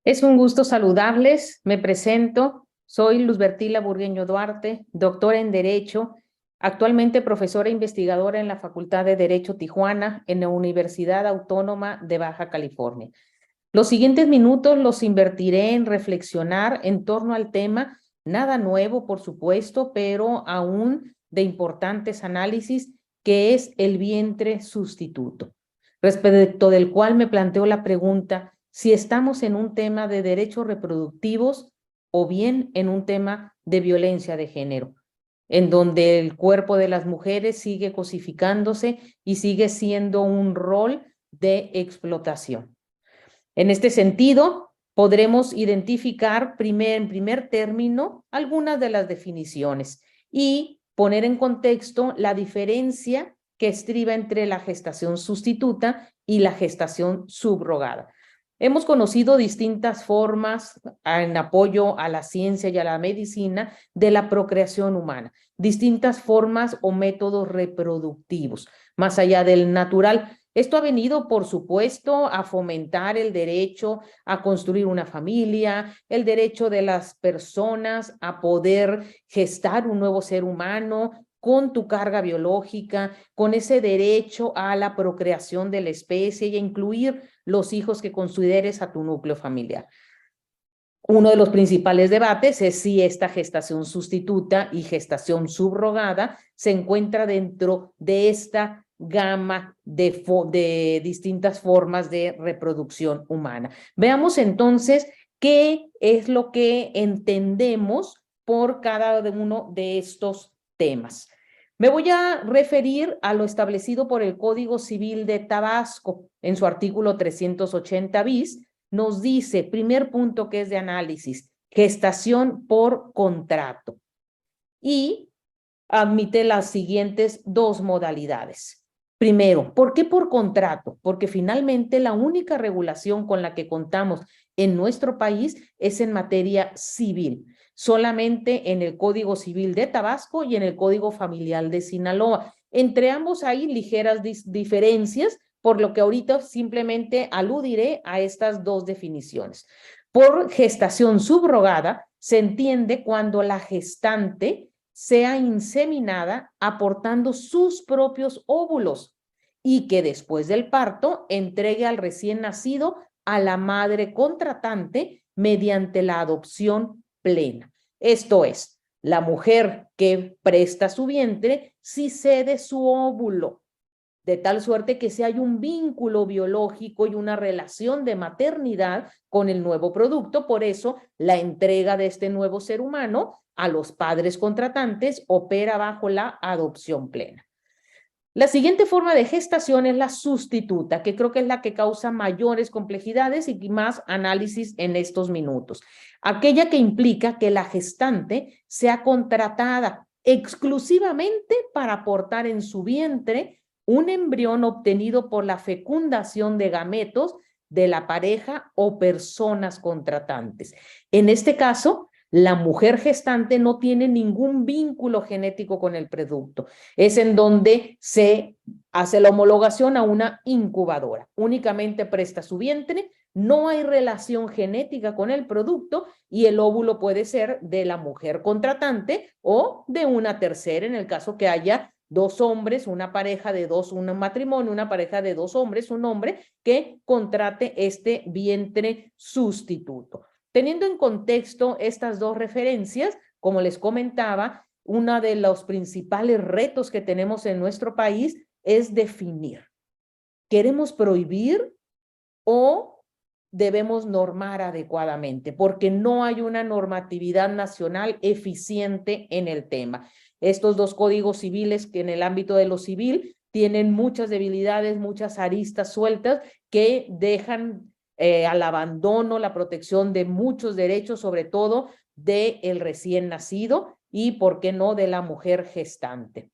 Es un gusto saludarles. Me presento. Soy Luz Bertila Burgueño Duarte, doctora en Derecho, actualmente profesora e investigadora en la Facultad de Derecho Tijuana, en la Universidad Autónoma de Baja California. Los siguientes minutos los invertiré en reflexionar en torno al tema, nada nuevo, por supuesto, pero aún de importantes análisis, que es el vientre sustituto, respecto del cual me planteo la pregunta si estamos en un tema de derechos reproductivos o bien en un tema de violencia de género, en donde el cuerpo de las mujeres sigue cosificándose y sigue siendo un rol de explotación. En este sentido, podremos identificar en primer término algunas de las definiciones y poner en contexto la diferencia que estriba entre la gestación sustituta y la gestación subrogada. Hemos conocido distintas formas en apoyo a la ciencia y a la medicina de la procreación humana, distintas formas o métodos reproductivos, más allá del natural. Esto ha venido, por supuesto, a fomentar el derecho a construir una familia, el derecho de las personas a poder gestar un nuevo ser humano con tu carga biológica, con ese derecho a la procreación de la especie y a incluir los hijos que consideres a tu núcleo familiar. Uno de los principales debates es si esta gestación sustituta y gestación subrogada se encuentra dentro de esta gama de distintas formas de reproducción humana. Veamos entonces qué es lo que entendemos por cada uno de estos temas. Me voy a referir a lo establecido por el Código Civil de Tabasco en su artículo 380 bis. Nos dice, primer punto que es de análisis, gestación por contrato. Y admite las siguientes dos modalidades. Primero, ¿por qué por contrato? Porque finalmente la única regulación con la que contamos en nuestro país es en materia civil, solamente en el Código Civil de Tabasco y en el Código Familiar de Sinaloa. Entre ambos hay ligeras diferencias, por lo que ahorita simplemente aludiré a estas dos definiciones. Por gestación subrogada se entiende cuando la gestante sea inseminada aportando sus propios óvulos y que después del parto entregue al recién nacido a la madre contratante mediante la adopción plena. Esto es, la mujer que presta su vientre sí cede su óvulo, de tal suerte que si hay un vínculo biológico y una relación de maternidad con el nuevo producto, por eso la entrega de este nuevo ser humano a los padres contratantes opera bajo la adopción plena. La siguiente forma de gestación es la sustituta, que creo que es la que causa mayores complejidades y más análisis en estos minutos. Aquella que implica que la gestante sea contratada exclusivamente para aportar en su vientre un embrión obtenido por la fecundación de gametos de la pareja o personas contratantes. En este caso, la mujer gestante no tiene ningún vínculo genético con el producto. Es en donde se hace la homologación a una incubadora. Únicamente presta su vientre, no hay relación genética con el producto y el óvulo puede ser de la mujer contratante o de una tercera, en el caso que haya dos hombres, una pareja de dos, un matrimonio, una pareja de dos hombres, un hombre que contrate este vientre sustituto. Teniendo en contexto estas dos referencias, como les comentaba, uno de los principales retos que tenemos en nuestro país es definir. ¿Queremos prohibir o debemos normar adecuadamente? Porque no hay una normatividad nacional eficiente en el tema. Estos dos códigos civiles que en el ámbito de lo civil tienen muchas debilidades, muchas aristas sueltas que dejan al abandono la protección de muchos derechos, sobre todo del recién nacido y, ¿por qué no?, de la mujer gestante.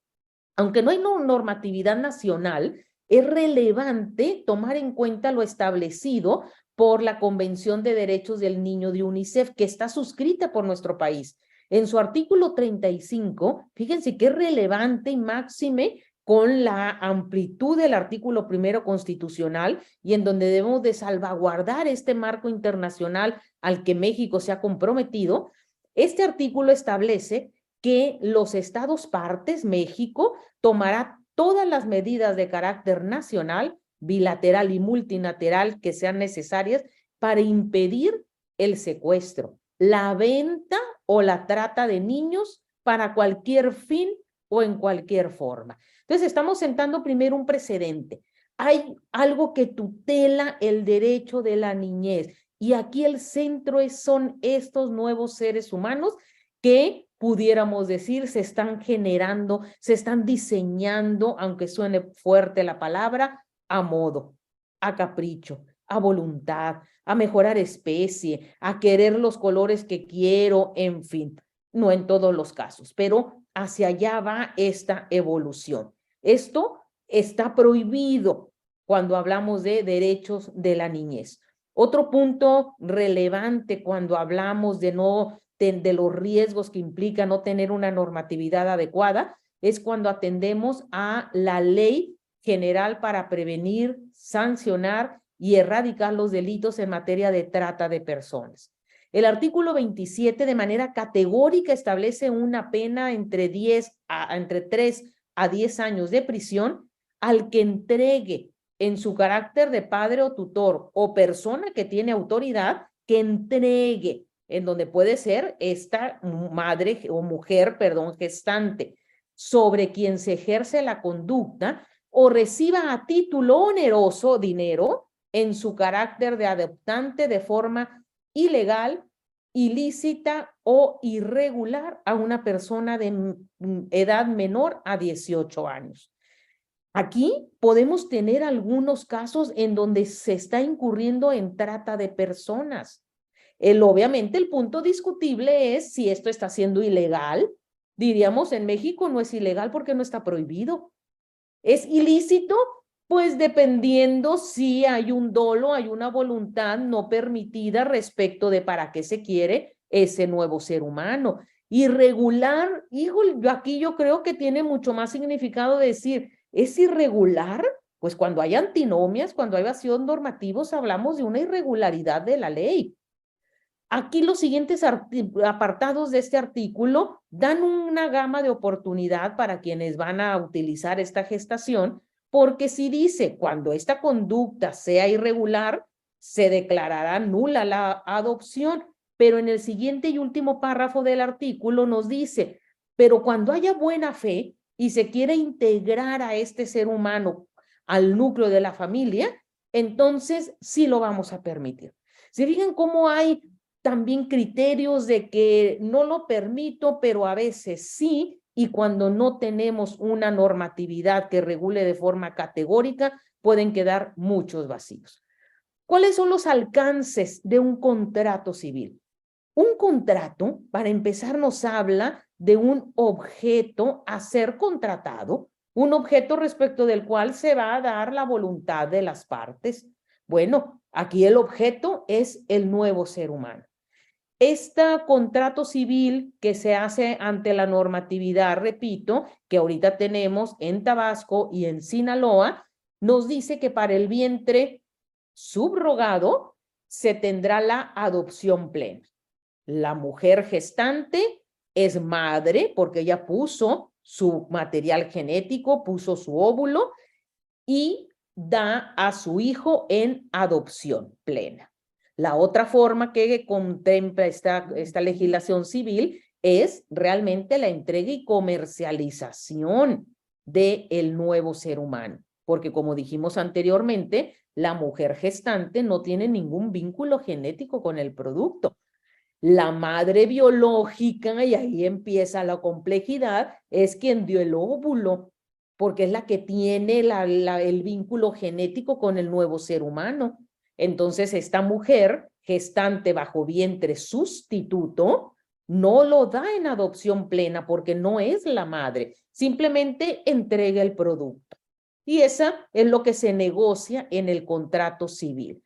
Aunque no hay normatividad nacional, es relevante tomar en cuenta lo establecido por la Convención de Derechos del Niño de UNICEF, que está suscrita por nuestro país. En su artículo 35, fíjense qué relevante y máxime con la amplitud del artículo primero constitucional y en donde debemos de salvaguardar este marco internacional al que México se ha comprometido, este artículo establece que los estados partes, México, tomará todas las medidas de carácter nacional, bilateral y multilateral que sean necesarias para impedir el secuestro, la venta o la trata de niños para cualquier fin o en cualquier forma. Entonces, estamos sentando primero un precedente. Hay algo que tutela el derecho de la niñez y aquí el centro son estos nuevos seres humanos que pudiéramos decir se están generando, se están diseñando, aunque suene fuerte la palabra, a modo, a capricho, a voluntad, a mejorar especie, a querer los colores que quiero, en fin, no en todos los casos, pero hacia allá va esta evolución. Esto está prohibido cuando hablamos de derechos de la niñez. Otro punto relevante cuando hablamos de los riesgos que implica no tener una normatividad adecuada es cuando atendemos a la Ley General para prevenir, sancionar y erradicar los delitos en materia de trata de personas. El artículo 27 de manera categórica establece una pena entre 3 a 10 años de prisión al que entregue en su carácter de padre o tutor o persona que tiene autoridad, que entregue, en donde puede ser esta madre o mujer, perdón, gestante, sobre quien se ejerce la conducta o reciba a título oneroso dinero en su carácter de adoptante de forma ilegal, ilícita o irregular a una persona de edad menor a 18 años. Aquí podemos tener algunos casos en donde se está incurriendo en trata de personas. Obviamente el punto discutible es si esto está siendo ilegal. Diríamos, en México no es ilegal porque no está prohibido. ¿Es ilícito? Pues dependiendo si hay un dolo, hay una voluntad no permitida respecto de para qué se quiere ese nuevo ser humano. Irregular, híjole, aquí yo creo que tiene mucho más significado decir, ¿es irregular? Pues cuando hay antinomias, cuando hay vacíos normativos, hablamos de una irregularidad de la ley. Aquí los siguientes apartados de este artículo dan una gama de oportunidad para quienes van a utilizar esta gestación, porque si dice, cuando esta conducta sea irregular, se declarará nula la adopción, pero en el siguiente y último párrafo del artículo nos dice, pero cuando haya buena fe y se quiere integrar a este ser humano al núcleo de la familia, entonces sí lo vamos a permitir. ¿Se fijan cómo hay también criterios de que no lo permito, pero a veces sí, y cuando no tenemos una normatividad que regule de forma categórica, pueden quedar muchos vacíos? ¿Cuáles son los alcances de un contrato civil? Un contrato, para empezar, nos habla de un objeto a ser contratado, un objeto respecto del cual se va a dar la voluntad de las partes. Bueno, aquí el objeto es el nuevo ser humano. Este contrato civil que se hace ante la normatividad, repito, que ahorita tenemos en Tabasco y en Sinaloa, nos dice que para el vientre subrogado se tendrá la adopción plena. La mujer gestante es madre porque ella puso su material genético, puso su óvulo y da a su hijo en adopción plena. La otra forma que contempla esta legislación civil es realmente la entrega y comercialización del nuevo ser humano, porque como dijimos anteriormente, la mujer gestante no tiene ningún vínculo genético con el producto. La madre biológica, y ahí empieza la complejidad, es quien dio el óvulo, porque es la que tiene el vínculo genético con el nuevo ser humano. Entonces, esta mujer gestante bajo vientre sustituto no lo da en adopción plena porque no es la madre, simplemente entrega el producto. Y esa es lo que se negocia en el contrato civil.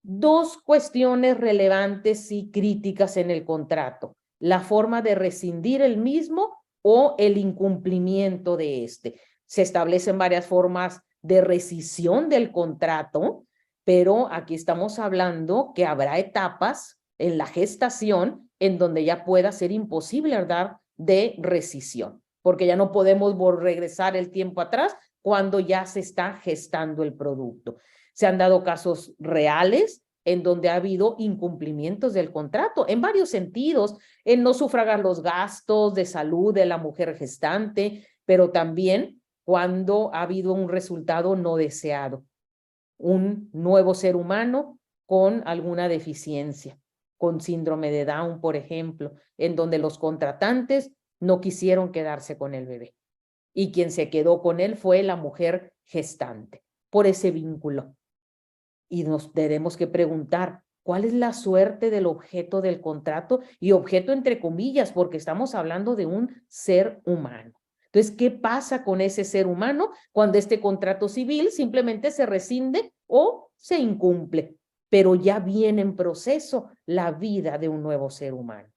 Dos cuestiones relevantes y críticas en el contrato: la forma de rescindir el mismo o el incumplimiento de este. Se establecen varias formas de rescisión del contrato, pero aquí estamos hablando que habrá etapas en la gestación en donde ya pueda ser imposible hablar de rescisión, porque ya no podemos regresar el tiempo atrás cuando ya se está gestando el producto. Se han dado casos reales en donde ha habido incumplimientos del contrato, en varios sentidos, en no sufragar los gastos de salud de la mujer gestante, pero también cuando ha habido un resultado no deseado, un nuevo ser humano con alguna deficiencia, con síndrome de Down, por ejemplo, en donde los contratantes no quisieron quedarse con el bebé y quien se quedó con él fue la mujer gestante, por ese vínculo. Y nos tenemos que preguntar, ¿cuál es la suerte del objeto del contrato? Y objeto entre comillas, porque estamos hablando de un ser humano. Entonces, ¿qué pasa con ese ser humano cuando este contrato civil simplemente se rescinde o se incumple? Pero ya viene en proceso la vida de un nuevo ser humano.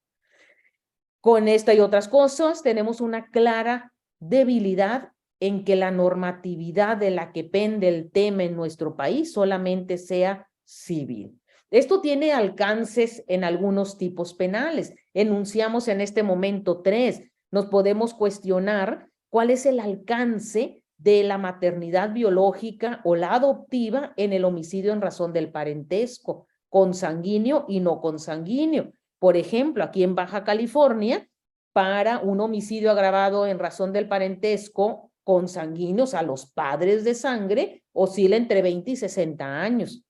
Con esta y otras cosas tenemos una clara debilidad en que la normatividad de la que pende el tema en nuestro país solamente sea civil. Esto tiene alcances en algunos tipos penales. Enunciamos en este momento 3. Nos podemos cuestionar cuál es el alcance de la maternidad biológica o la adoptiva en el homicidio en razón del parentesco, consanguíneo y no consanguíneo. Por ejemplo, aquí en Baja California, para un homicidio agravado en razón del parentesco consanguíneos a los padres de sangre, oscila entre 20 y 60 años.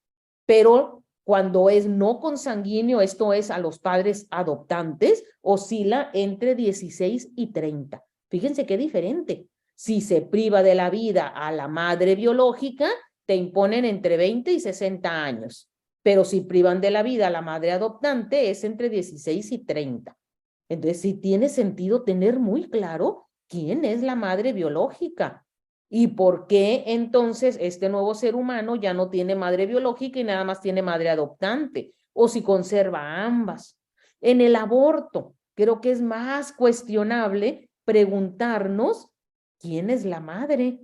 Pero cuando es no consanguíneo, esto es a los padres adoptantes, oscila entre 16 y 30. Fíjense qué diferente. Si se priva de la vida a la madre biológica, te imponen entre 20 y 60 años. Pero si privan de la vida a la madre adoptante, es entre 16 y 30. Entonces, sí tiene sentido tener muy claro quién es la madre biológica y por qué entonces este nuevo ser humano ya no tiene madre biológica y nada más tiene madre adoptante, o si conserva ambas. En el aborto, creo que es más cuestionable preguntarnos quién es la madre.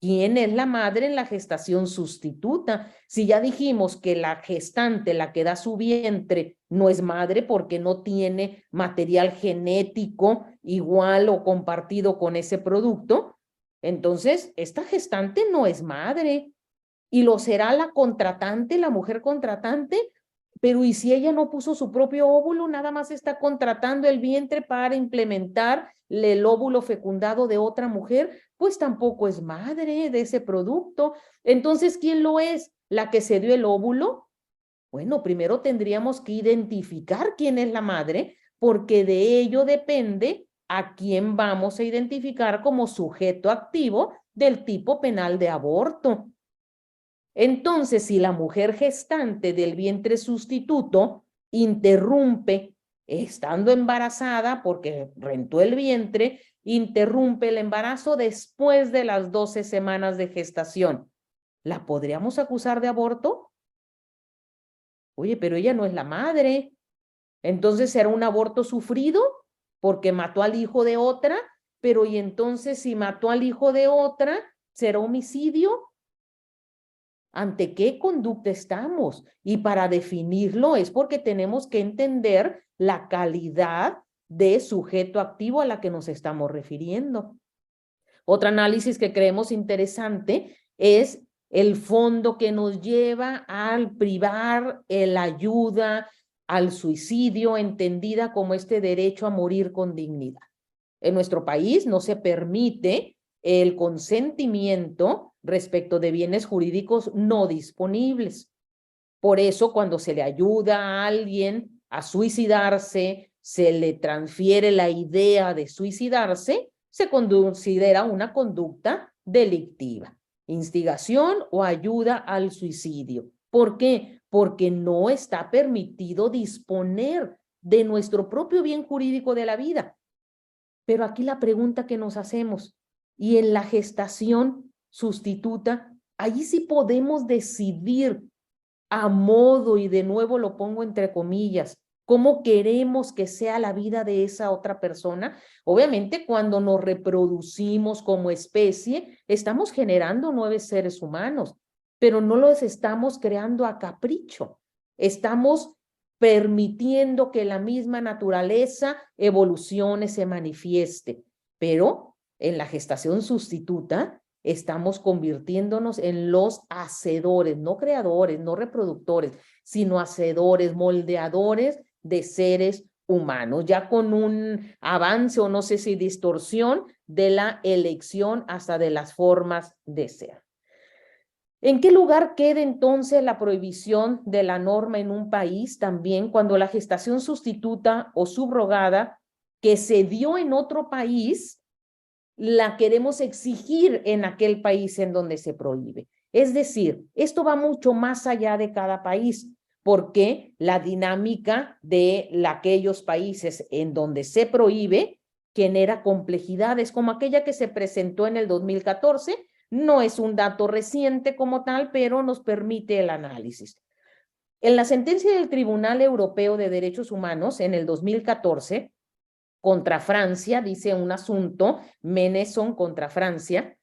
¿Quién es la madre en la gestación sustituta? Si ya dijimos que la gestante, la que da su vientre, no es madre porque no tiene material genético igual o compartido con ese producto, entonces esta gestante no es madre. Y lo será la contratante, la mujer contratante, pero ¿y si ella no puso su propio óvulo, nada más está contratando el vientre para implementar el óvulo fecundado de otra mujer? Pues tampoco es madre de ese producto. Entonces, ¿quién lo es? ¿La que se dio el óvulo? Bueno, primero tendríamos que identificar quién es la madre, porque de ello depende a quién vamos a identificar como sujeto activo del tipo penal de aborto. Entonces, si la mujer gestante del vientre sustituto interrumpe, estando embarazada porque rentó el vientre, interrumpe el embarazo después de las 12 semanas de gestación, ¿la podríamos acusar de aborto? Oye, pero ella no es la madre. Entonces, ¿será un aborto sufrido porque mató al hijo de otra? Pero ¿y entonces si mató al hijo de otra, será homicidio? ¿Ante qué conducta estamos? Y para definirlo es porque tenemos que entender la calidad de sujeto activo a la que nos estamos refiriendo. Otro análisis que creemos interesante es el fondo que nos lleva al privar la ayuda al suicidio, entendida como este derecho a morir con dignidad. En nuestro país no se permite el consentimiento respecto de bienes jurídicos no disponibles. Por eso, cuando se le ayuda a alguien a suicidarse, se le transfiere la idea de suicidarse, se considera una conducta delictiva, instigación o ayuda al suicidio. ¿Por qué? Porque no está permitido disponer de nuestro propio bien jurídico de la vida. Pero aquí la pregunta que nos hacemos, y en la gestación sustituta, allí sí podemos decidir a modo, y de nuevo lo pongo entre comillas, cómo queremos que sea la vida de esa otra persona. Obviamente, cuando nos reproducimos como especie, estamos generando nuevos seres humanos, pero no los estamos creando a capricho. Estamos permitiendo que la misma naturaleza evolucione, se manifieste. Pero en la gestación sustituta estamos convirtiéndonos en los hacedores, no creadores, no reproductores, sino hacedores, moldeadores de seres humanos, ya con un avance o no sé si distorsión de la elección hasta de las formas de ser. ¿En qué lugar queda entonces la prohibición de la norma en un país también cuando la gestación sustituta o subrogada que se dio en otro país la queremos exigir en aquel país en donde se prohíbe? Es decir, esto va mucho más allá de cada país, porque la dinámica de aquellos países en donde se prohíbe genera complejidades, como aquella que se presentó en el 2014, no es un dato reciente como tal, pero nos permite el análisis. En la sentencia del Tribunal Europeo de Derechos Humanos en el 2014, contra Francia, dice un asunto, Menesson contra Francia,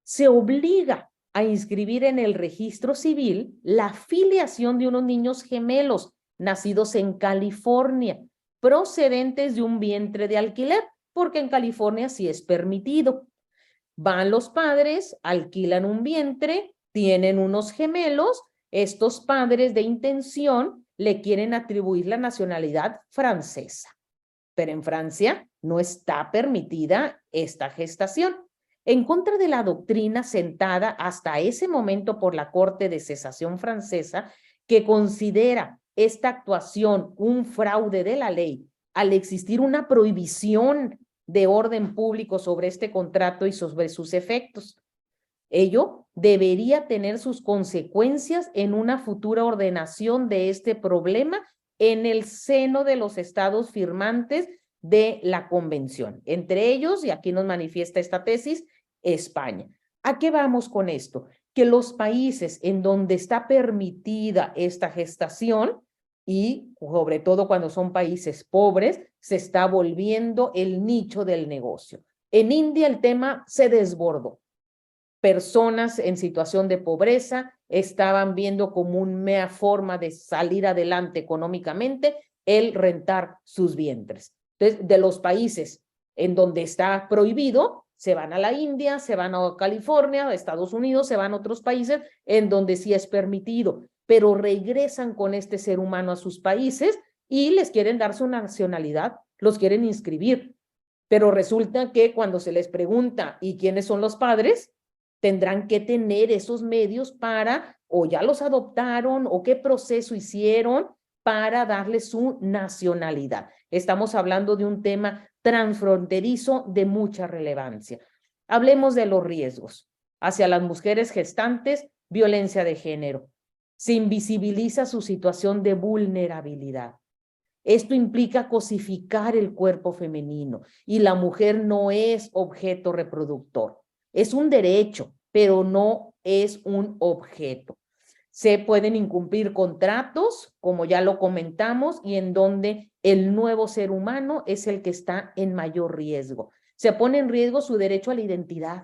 se obliga a inscribir en el registro civil la filiación de unos niños gemelos nacidos en California, procedentes de un vientre de alquiler, porque en California sí es permitido. Van los padres, alquilan un vientre, tienen unos gemelos, estos padres de intención le quieren atribuir la nacionalidad francesa, pero en Francia no está permitida esta gestación. En contra de la doctrina sentada hasta ese momento por la Corte de Cesación francesa, que considera esta actuación un fraude de la ley al existir una prohibición de orden público sobre este contrato y sobre sus efectos. Ello debería tener sus consecuencias en una futura ordenación de este problema en el seno de los estados firmantes de la convención. Entre ellos, y aquí nos manifiesta esta tesis, España. ¿A qué vamos con esto? Que los países en donde está permitida esta gestación, y sobre todo cuando son países pobres, se está volviendo el nicho del negocio. En India el tema se desbordó. Personas en situación de pobreza estaban viendo como una forma de salir adelante económicamente el rentar sus vientres. Entonces, de los países en donde está prohibido, se van a la India, se van a California, a Estados Unidos, se van a otros países en donde sí es permitido, pero regresan con este ser humano a sus países y les quieren dar su nacionalidad, los quieren inscribir. Pero resulta que cuando se les pregunta, ¿y quiénes son los padres?, tendrán que tener esos medios para, o ya los adoptaron, o qué proceso hicieron para darles su nacionalidad. Estamos hablando de un tema transfronterizo de mucha relevancia. Hablemos de los riesgos hacia las mujeres gestantes, violencia de género. Se invisibiliza su situación de vulnerabilidad. Esto implica cosificar el cuerpo femenino y la mujer no es objeto reproductor. Es un derecho, pero no es un objeto. Se pueden incumplir contratos, como ya lo comentamos, y en donde el nuevo ser humano es el que está en mayor riesgo. Se pone en riesgo su derecho a la identidad.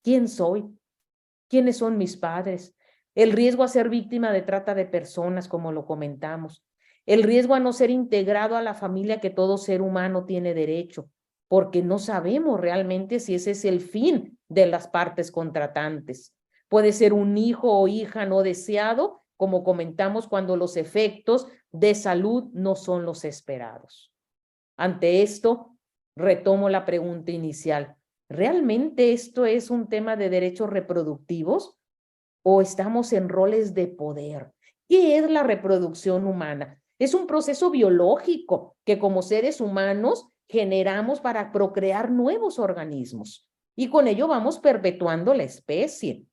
¿Quién soy? ¿Quiénes son mis padres? El riesgo a ser víctima de trata de personas, como lo comentamos. El riesgo a no ser integrado a la familia que todo ser humano tiene derecho, porque no sabemos realmente si ese es el fin de las partes contratantes. Puede ser un hijo o hija no deseado, como comentamos, cuando los efectos de salud no son los esperados. Ante esto, retomo la pregunta inicial. ¿Realmente esto es un tema de derechos reproductivos o estamos en roles de poder? ¿Qué es la reproducción humana? Es un proceso biológico que como seres humanos generamos para procrear nuevos organismos y con ello vamos perpetuando la especie.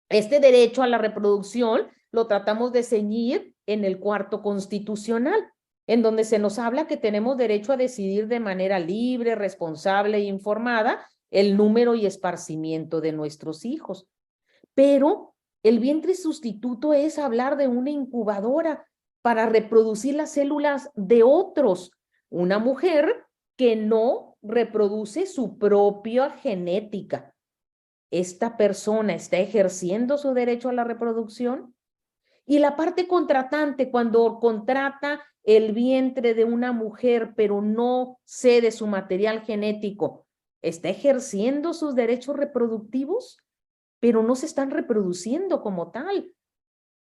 Este derecho a la reproducción lo tratamos de ceñir en el cuarto constitucional, en donde se nos habla que tenemos derecho a decidir de manera libre, responsable e informada el número y esparcimiento de nuestros hijos. Pero el vientre sustituto es hablar de una incubadora para reproducir las células de otros. Una mujer que no reproduce su propia genética. ¿Esta persona está ejerciendo su derecho a la reproducción? Y la parte contratante, cuando contrata el vientre de una mujer, pero no cede su material genético, ¿está ejerciendo sus derechos reproductivos? Pero no se están reproduciendo como tal.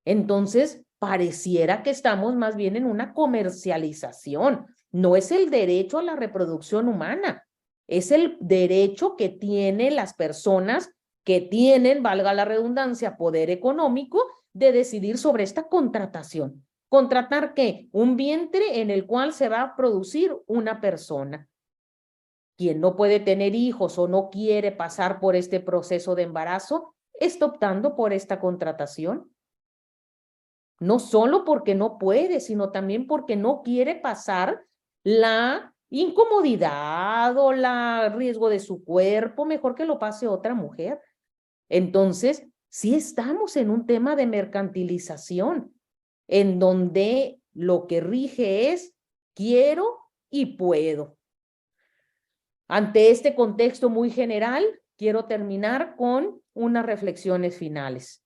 Entonces, pareciera que estamos más bien en una comercialización. No es el derecho a la reproducción humana, es el derecho que tienen las personas que tienen, valga la redundancia, poder económico de decidir sobre esta contratación. ¿Contratar qué? Un vientre en el cual se va a producir una persona. Quien no puede tener hijos o no quiere pasar por este proceso de embarazo, está optando por esta contratación. No solo porque no puede, sino también porque no quiere pasar la incomodidad o el riesgo de su cuerpo, mejor que lo pase otra mujer. Entonces, sí estamos en un tema de mercantilización, en donde lo que rige es quiero y puedo. Ante este contexto muy general, quiero terminar con unas reflexiones finales.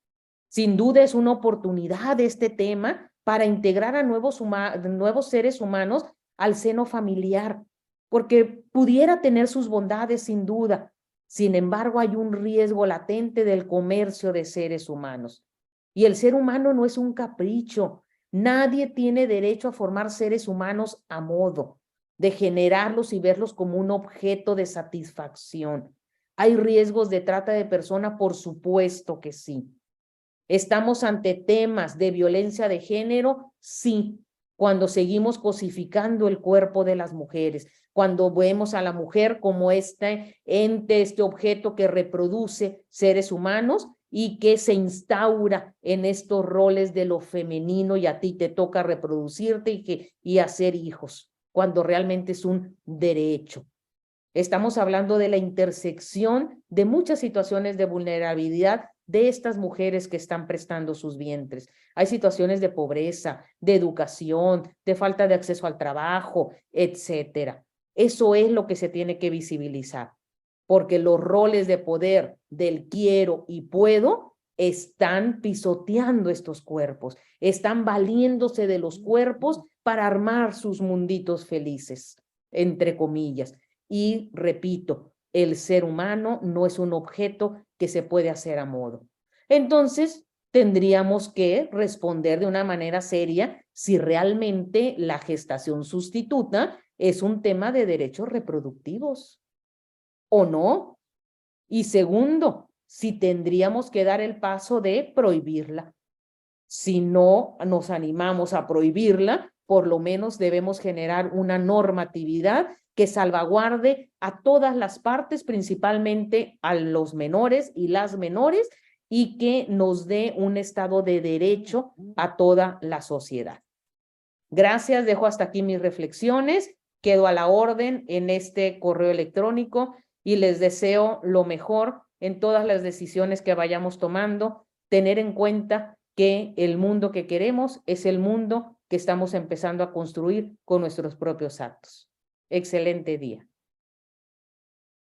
Sin duda es una oportunidad este tema para integrar a nuevos seres humanos al seno familiar, porque pudiera tener sus bondades sin duda. Sin embargo, hay un riesgo latente del comercio de seres humanos. Y el ser humano no es un capricho. Nadie tiene derecho a formar seres humanos a modo, de generarlos y verlos como un objeto de satisfacción. ¿Hay riesgos de trata de persona? Por supuesto que sí. ¿Estamos ante temas de violencia de género? Sí, cuando seguimos cosificando el cuerpo de las mujeres, cuando vemos a la mujer como este ente, este objeto que reproduce seres humanos y que se instaura en estos roles de lo femenino y a ti te toca reproducirte y hacer hijos, cuando realmente es un derecho. Estamos hablando de la intersección de muchas situaciones de vulnerabilidad de estas mujeres que están prestando sus vientres. Hay situaciones de pobreza, de educación, de falta de acceso al trabajo, etcétera. Eso es lo que se tiene que visibilizar, porque los roles de poder del quiero y puedo están pisoteando estos cuerpos, están valiéndose de los cuerpos para armar sus munditos felices, entre comillas. Y repito, el ser humano no es un objeto que se puede hacer a modo. Entonces, tendríamos que responder de una manera seria si realmente la gestación sustituta es un tema de derechos reproductivos o no. Y segundo, si tendríamos que dar el paso de prohibirla. Si no nos animamos a prohibirla, por lo menos debemos generar una normatividad que salvaguarde a todas las partes, principalmente a los menores y las menores, y que nos dé un estado de derecho a toda la sociedad. Gracias, dejo hasta aquí mis reflexiones, quedo a la orden en este correo electrónico y les deseo lo mejor en todas las decisiones que vayamos tomando, tener en cuenta que el mundo que queremos es el mundo que estamos empezando a construir con nuestros propios actos. Excelente día.